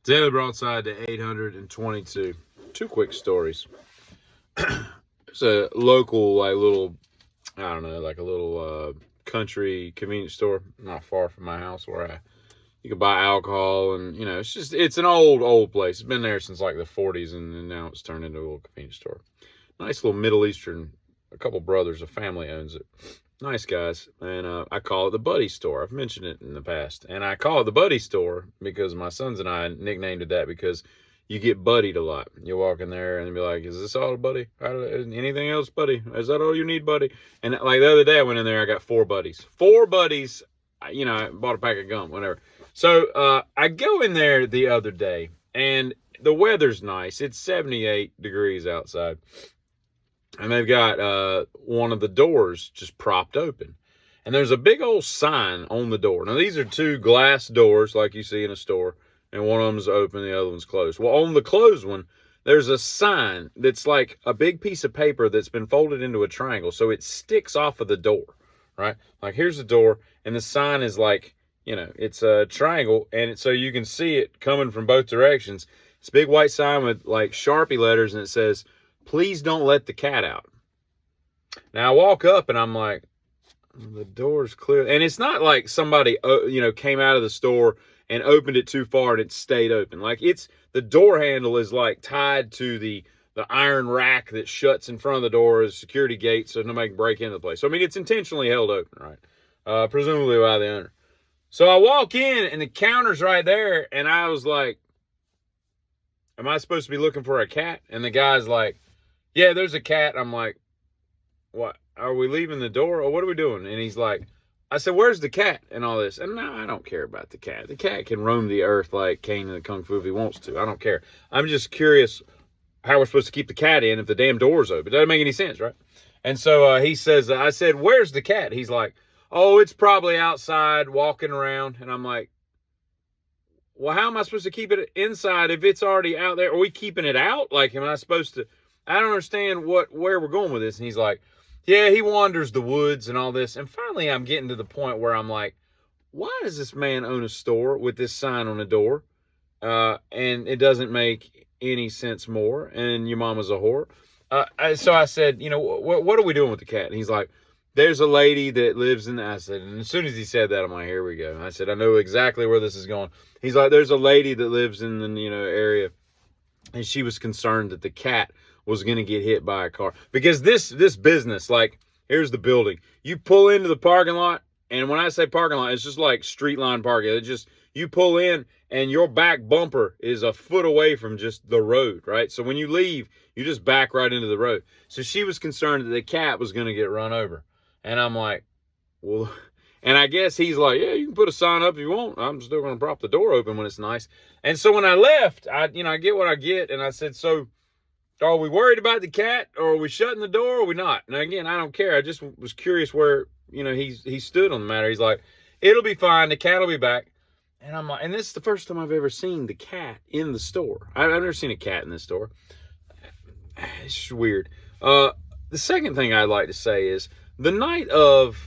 Daily Broadside to 822. Two quick stories. There's a local, I don't know, like a little country convenience store not far from my house where you can buy alcohol, and it's an old place. It's been there since like the 40s, and now it's turned into a little convenience store. Nice little Middle Eastern, a couple brothers, a family owns it. Nice guys. And I call it the Buddy Store. I've mentioned it in the past. And I call it the Buddy Store because my sons and I nicknamed it that because you get buddied a lot. You walk in there and be like, is this all, buddy? Anything else, buddy? Is that all you need, buddy? And like the other day I went in there, I got four buddies. Four buddies. I bought a pack of gum, whatever. So I go in there the other day, and the weather's nice. It's 78 degrees outside. And they've got one of the doors just propped open. And there's a big old sign on the door. Now, these are two glass doors like you see in a store. And one of them's open, the other one's closed. Well, on the closed one, there's a sign that's like a big piece of paper that's been folded into a triangle. So it sticks off of the door, right? Like, here's the door, and the sign is like, it's a triangle. And so you can see it coming from both directions. It's a big white sign with like Sharpie letters, and it says, "Please don't let the cat out." Now I walk up and I'm like, the door's clear. And it's not like somebody, came out of the store and opened it too far and it stayed open. Like, the door handle is like tied to the iron rack that shuts in front of the door as a security gate so nobody can break into the place. So, I mean, it's intentionally held open, right? Presumably by the owner. So I walk in and the counter's right there. And I was like, am I supposed to be looking for a cat? And the guy's like, yeah, there's a cat. I'm like, what? Are we leaving the door or what are we doing? And he's like, I said, where's the cat and all this? And no, I don't care about the cat. The cat can roam the earth like Caine in the Kung Fu if he wants to. I don't care. I'm just curious how we're supposed to keep the cat in if the damn door's open. It doesn't make any sense, right? And so he says, I said, where's the cat? He's like, oh, it's probably outside walking around. And I'm like, well, how am I supposed to keep it inside if it's already out there? Are we keeping it out? Like, am I supposed to? I don't understand where we're going with this. And he's like, yeah, he wanders the woods and all this. And finally, I'm getting to the point where I'm like, why does this man own a store with this sign on the door? And it doesn't make any sense more. And your mama's a whore. So I said, what are we doing with the cat? And he's like, there's a lady that lives in the, I said, and as soon as he said that, I'm like, here we go. And I said, I know exactly where this is going. He's like, there's a lady that lives in the, area. And she was concerned that the cat was going to get hit by a car. Because this business, like, here's the building. You pull into the parking lot, and when I say parking lot, it's just like street line parking. It's just, you pull in, and your back bumper is a foot away from just the road, right? So when you leave, you just back right into the road. So she was concerned that the cat was going to get run over. And I'm like, well, and I guess he's like, yeah, you can put a sign up if you want. I'm still going to prop the door open when it's nice. And so when I left, I get what I get. And I said, so are we worried about the cat, or are we shutting the door, or are we not? And again, I don't care. I just was curious where, he stood on the matter. He's like, it'll be fine. The cat will be back. And I'm like, and this is the first time I've ever seen the cat in the store. I've never seen a cat in the store. It's weird. The second thing I'd like to say is the night of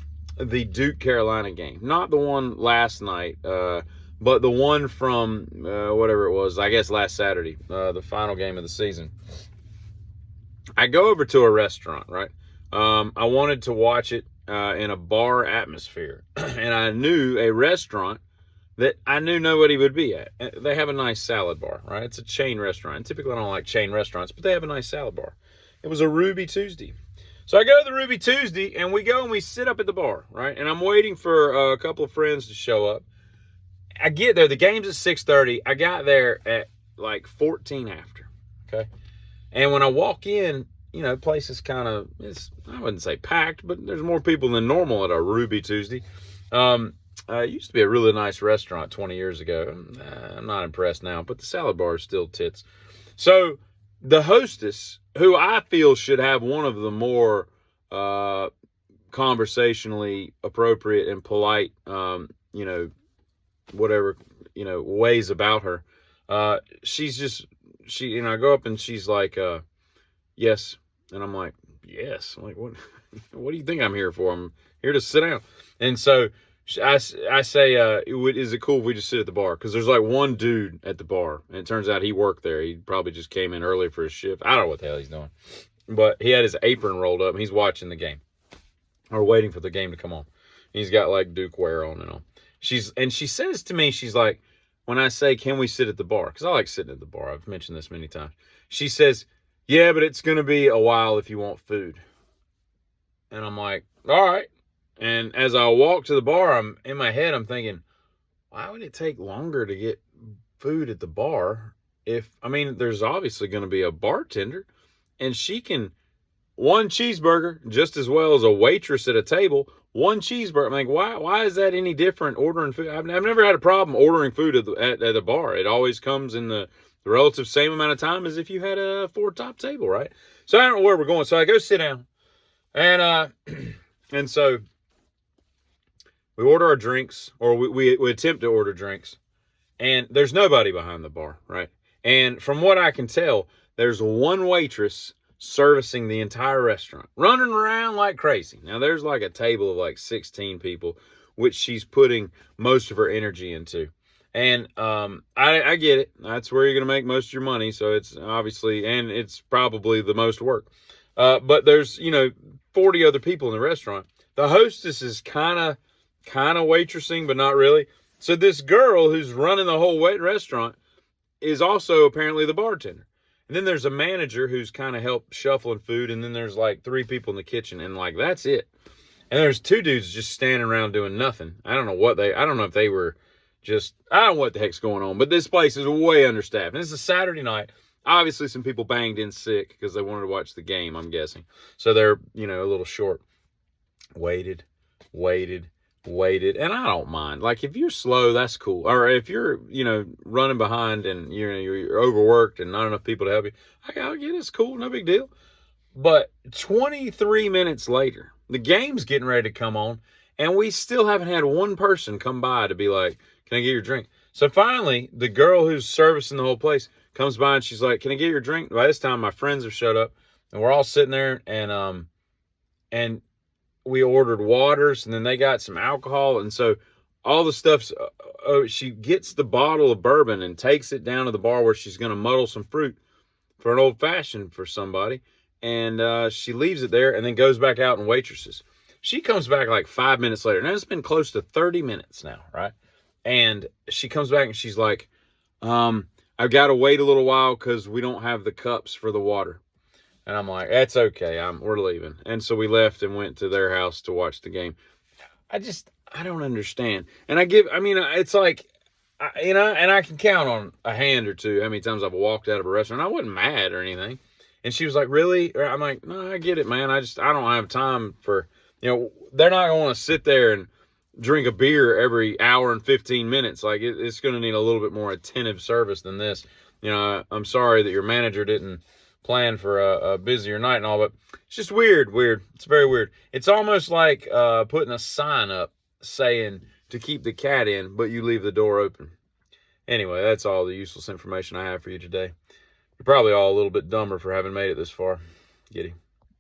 the Duke Carolina game, not the one last night, but the one from whatever it was, I guess last Saturday, the final game of the season. I go over to a restaurant, right? I wanted to watch it in a bar atmosphere. And I knew a restaurant that I knew nobody would be at. They have a nice salad bar, right? It's a chain restaurant. Typically, I don't like chain restaurants, but they have a nice salad bar. It was a Ruby Tuesday. So I go to the Ruby Tuesday, and we go and we sit up at the bar, right? And I'm waiting for a couple of friends to show up. I get there. The game's at 6:30. I got there at like 14 after, okay? And when I walk in, place is kind of, I wouldn't say packed, but there's more people than normal at a Ruby Tuesday. It used to be a really nice restaurant 20 years ago. I'm not impressed now, but the salad bar is still tits. So the hostess, who I feel should have one of the more conversationally appropriate and polite, ways about her, I go up and she's like, yes. And I'm like, yes. I'm like, what do you think I'm here for? I'm here to sit down. And so I say, is it cool if we just sit at the bar? Because there's like one dude at the bar, and it turns out he worked there. He probably just came in early for his shift. I don't know what the hell he's doing. But he had his apron rolled up, and he's watching the game. Or waiting for the game to come on. He's got like Duke wear on and all. She says to me, she's like, when I say, can we sit at the bar? Because I like sitting at the bar. I've mentioned this many times. She says, yeah, but it's going to be a while if you want food. And I'm like, all right. And as I walk to the bar, in my head, I'm thinking, why would it take longer to get food at the bar? There's obviously going to be a bartender, and she can one cheeseburger just as well as a waitress at a table. One cheeseburger. I'm like, why is that any different ordering food? I've never had a problem ordering food at a bar. It always comes in the relative same amount of time as if you had a 4-top table, right? So I don't know where we're going. So I go sit down, and and so we order our drinks, or we attempt to order drinks, and there's nobody behind the bar, right? And from what I can tell, there's one waitress servicing the entire restaurant, running around like crazy. Now, there's like a table of like 16 people, which she's putting most of her energy into. And I get it. That's where you're going to make most of your money. So it's obviously, and it's probably the most work. But there's, 40 other people in the restaurant. The hostess is kind of waitressing, but not really. So this girl who's running the whole restaurant is also apparently the bartender. And then there's a manager who's kind of helped shuffling food. And then there's like 3 people in the kitchen, and like, that's it. And there's 2 dudes just standing around doing nothing. I don't know if they were just, I don't know what the heck's going on, but this place is way understaffed. And it's a Saturday night. Obviously some people banged in sick because they wanted to watch the game, I'm guessing. So they're, a little short. Waited. And I don't mind. Like, if you're slow, that's cool. Or if you're, running behind and you're overworked and not enough people to help you, I get it's cool. No big deal. But 23 minutes later, the game's getting ready to come on, and we still haven't had one person come by to be like, can I get your drink? So finally, the girl who's servicing the whole place comes by, and she's like, can I get your drink? By this time, my friends have showed up, and we're all sitting there, and we ordered waters, and then they got some alcohol. And so all the stuff's, she gets the bottle of bourbon and takes it down to the bar where she's going to muddle some fruit for an old fashioned for somebody. And she leaves it there and then goes back out and waitresses. She comes back like 5 minutes later. Now it's been close to 30 minutes now, right? And she comes back and she's like, I've got to wait a little while because we don't have the cups for the water. And I'm like, that's okay. We're leaving. And so we left and went to their house to watch the game. I don't understand. And it's like, and I can count on a hand or two how many times I've walked out of a restaurant. I wasn't mad or anything. And she was like, really? I'm like, no, I get it, man. I don't have time for, they're not going to sit there and drink a beer every hour and 15 minutes. Like, it's going to need a little bit more attentive service than this. I'm sorry that your manager didn't plan for a busier night and all, but it's just weird. It's very weird. It's almost like putting a sign up saying to keep the cat in, but you leave the door open. Anyway, that's all the useless information I have for you today. You're probably all a little bit dumber for having made it this far. Giddy.